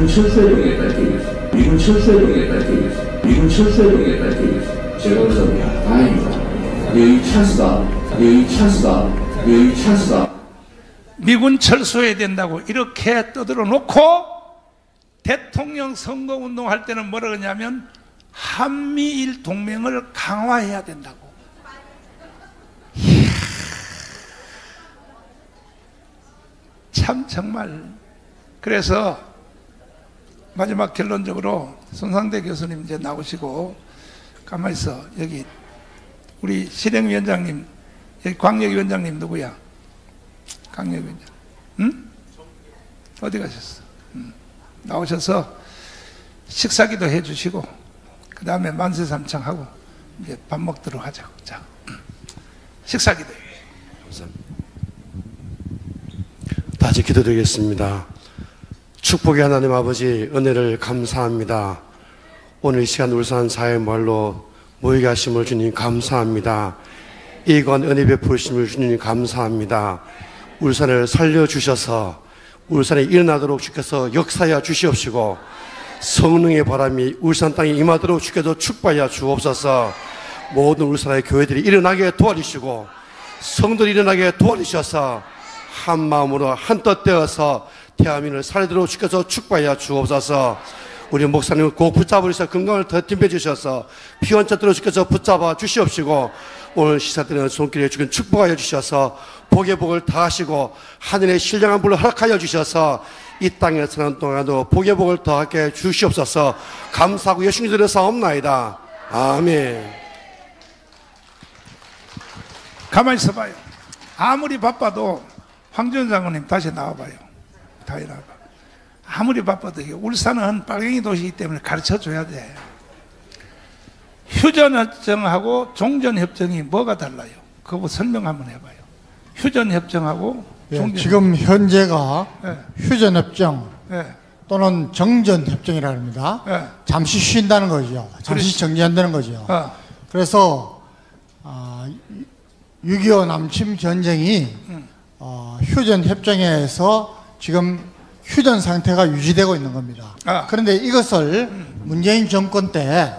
철수해동에 밝히겠습니다. 미군 철수해동에 밝히겠습니다. 미군 철수해동에 밝히겠습니다. 제가 그래서 야, 다행이다. 여기 찬스다. 여기 찬스다. 여기 찬스다. 미군 철수해야 된다고 이렇게 떠들어 놓고 대통령 선거운동 할 때는 뭐라 그러냐면 한미일 동맹을 강화해야 된다고. 이야, 참 정말. 그래서 마지막 결론적으로 손상대 교수님 이제 나오시고, 가만히 있어. 여기 우리 실행위원장님, 여기 광역위원장님 누구야? 광역위원장. 응? 어디 가셨어? 나오셔서 식사기도 해주시고, 그 다음에 만세삼창하고 이제 밥 먹도록 하자고. 자, 식사기도. 다시 기도드리겠습니다. 축복의 하나님 아버지, 은혜를 감사합니다. 오늘 이 시간 울산 사회마을로 모이게 하심을 주님 감사합니다. 이건 은혜 베푸심을 주님 감사합니다. 울산을 살려주셔서 울산에 일어나도록 주께서 역사하여 주시옵시고, 성령의 바람이 울산 땅에 임하도록 주께서 축복하여 주옵소서. 모든 울산의 교회들이 일어나게 도와주시고 성도들이 일어나게 도와주셔서 한 마음으로 한뜻 되어서 대한민국을 살리도록 주께서 축복하여 주옵소서. 우리 목사님을 꼭 붙잡으셔서 건강을 더 뒷배 주셔서 피원자들로 주께서 붙잡아 주시옵시고, 오늘 시사드리는 손길에 주긴 축복하여 주셔서 복의 복을 다하시고 하늘의 신령한 불을 허락하여 주셔서 이 땅에 사는 동안도 복의 복을 더하게 주시옵소서. 감사하고 예수님 이름으로 사옵나이다. 아멘. 가만히 있어봐요. 아무리 바빠도 황교안 장로님 다시 나와봐요. 다시 나와봐. 아무리 바빠도 울산은 빨갱이 도시이기 때문에 가르쳐줘야 돼. 휴전협정하고 종전협정이 뭐가 달라요? 그거 설명 한번 해봐요. 휴전협정하고 종전협정. 지금 현재가 네. 휴전협정 네. 또는 정전협정이라고 합니다. 네. 잠시 쉰다는 거죠. 잠시 정지한다는 거죠. 그래서 6.25 남침 전쟁이 휴전협정에서 지금 휴전 상태가 유지되고 있는 겁니다. 그런데 이것을 문재인 정권 때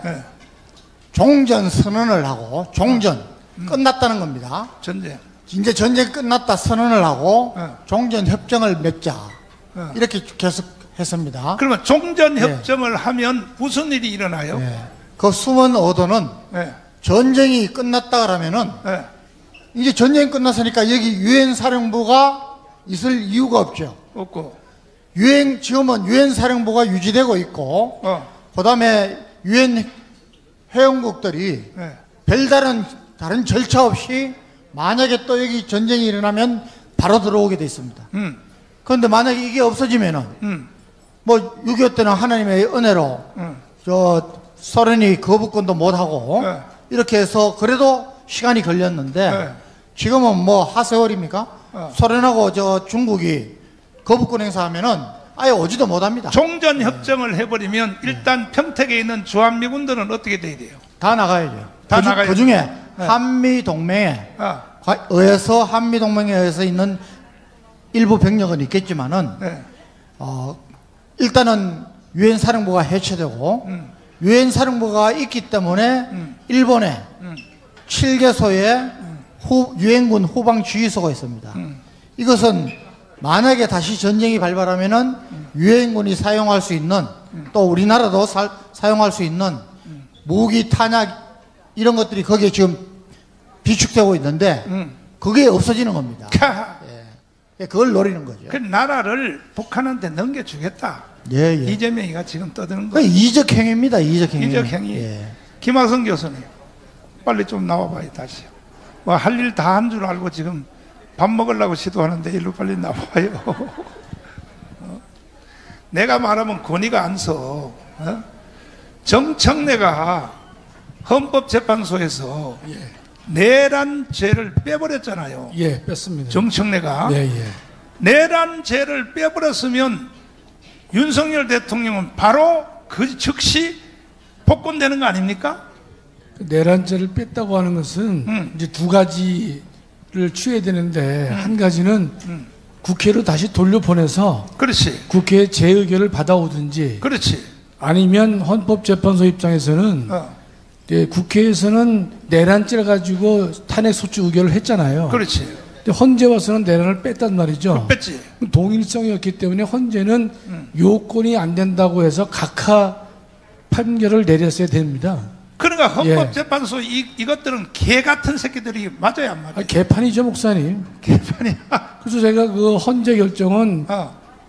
종전 선언을 하고 종전 끝났다는 겁니다. 전쟁. 이제 전쟁 끝났다 선언을 하고 종전 협정을 맺자 이렇게 계속 했습니다. 그러면 종전 협정을 하면 무슨 일이 일어나요? 그 숨은 오도는 전쟁이 끝났다 그러면은 이제 전쟁이 끝났으니까 여기 유엔 사령부가 있을 이유가 없죠. 없고 지금은 유엔 사령부가 유지되고 있고 그다음에 유엔 회원국들이 별다른 다른 절차 없이 만약에 또 여기 전쟁이 일어나면 바로 들어오게 돼 있습니다. 그런데 만약에 이게 없어지면은 뭐 6.25 때는 하나님의 은혜로 저 소련이 거부권도 못하고 이렇게 해서 그래도 시간이 걸렸는데 지금은 뭐 하세월입니까? 소련하고 저 중국이 거부권 행사하면은 아예 오지도 못합니다. 종전 협정을 해버리면 일단 평택에 있는 주한미군들은 어떻게 돼야 돼요? 다 나가야죠. 다 나가야죠. 그 중에 한미동맹에 의해서 한미동맹에 의해서 있는 일부 병력은 있겠지만은 일단은 유엔 사령부가 해체되고 유엔 사령부가 있기 때문에 일본에 7개소의 유엔군 후방 지휘소가 있습니다. 이것은 만약에 다시 전쟁이 발발하면은 유엔군이 사용할 수 있는 또 우리나라도 사용할 수 있는 무기 탄약 이런 것들이 거기에 지금 비축되고 있는데 그게 없어지는 겁니다. 그걸 노리는 거죠. 그 나라를 북한한테 넘겨주겠다. 이재명이가 지금 떠드는 거예요. 이적 행위입니다. 이적 행위. 이적 행위. 김학성 교수님 빨리 좀 나와봐요. 다시. 뭐 할 일 다 한 줄 알고 지금 밥 먹으려고 시도하는데 일로 빨리 나와요. 내가 말하면 권위가 안 서. 정청래가 헌법재판소에서 내란죄를 빼버렸잖아요. 뺐습니다. 정청래가. 내란죄를 빼버렸으면 윤석열 대통령은 바로 그 즉시 복권되는 거 아닙니까? 내란죄를 뺐다고 하는 것은 이제 두 가지를 취해야 되는데 한 가지는 국회로 다시 돌려보내서 그렇지. 국회의 재의결을 받아오든지 그렇지. 아니면 헌법재판소 입장에서는 국회에서는 내란죄를 가지고 탄핵소추 의결을 했잖아요. 그렇지. 근데 헌재 와서는 내란을 뺐단 말이죠. 뺐지. 동일성이었기 때문에 헌재는 요건이 안 된다고 해서 각하 판결을 내렸어야 됩니다. 그러니까 헌법재판소 이것들은 개 같은 새끼들이 맞아요, 안 맞아요? 개판이죠, 목사님. 개판이야. 그래서 제가 그 헌재 결정은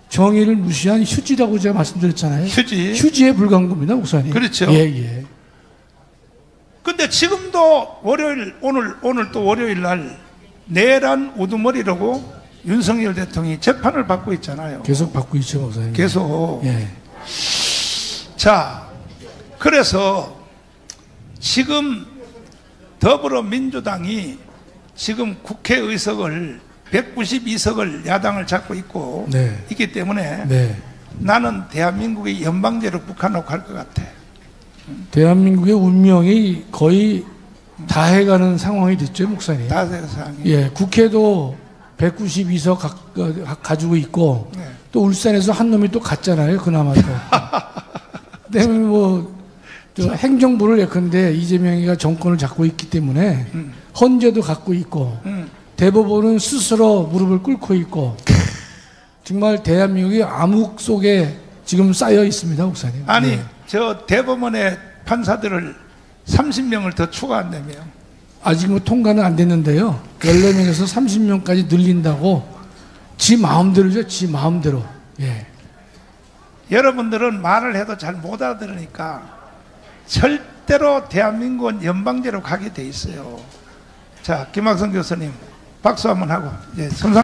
정의를 무시한 휴지라고 제가 말씀드렸잖아요. 휴지에 불과한 겁니다, 목사님. 그렇죠. 예, 예. 근데 지금도 월요일, 오늘 또 월요일 날 내란 우두머리라고 윤석열 대통령이 재판을 받고 있잖아요. 계속 받고 있죠, 목사님. 계속. 예. 자, 그래서 지금 더불어민주당이 지금 국회의석을 192석을 야당을 잡고 있고 있기 때문에 나는 대한민국의 연방제로 북한하고 갈 것 같아. 대한민국의 운명이 거의 다 해가는 상황이 됐죠, 목사님. 다 해가는 상황이. 예, 국회도 192석 가지고 있고 또 울산에서 한 놈이 또 갔잖아요, 그나마 또. 그다음에 행정부를 예컨대 이재명이가 정권을 잡고 있기 때문에 헌재도 갖고 있고 대법원은 스스로 무릎을 꿇고 있고 정말 대한민국이 암흑 속에 지금 쌓여 있습니다, 목사님. 아니, 저 대법원의 판사들을 30명을 더 추가한다며. 아직 통과는 안 됐는데요. 14명에서 30명까지 늘린다고 지 마음대로죠, 지 마음대로. 예. 여러분들은 말을 해도 잘 못 알아들으니까 절대로 대한민국은 연방제로 가게 돼 있어요. 자, 김학성 교수님 박수 한번 하고 이제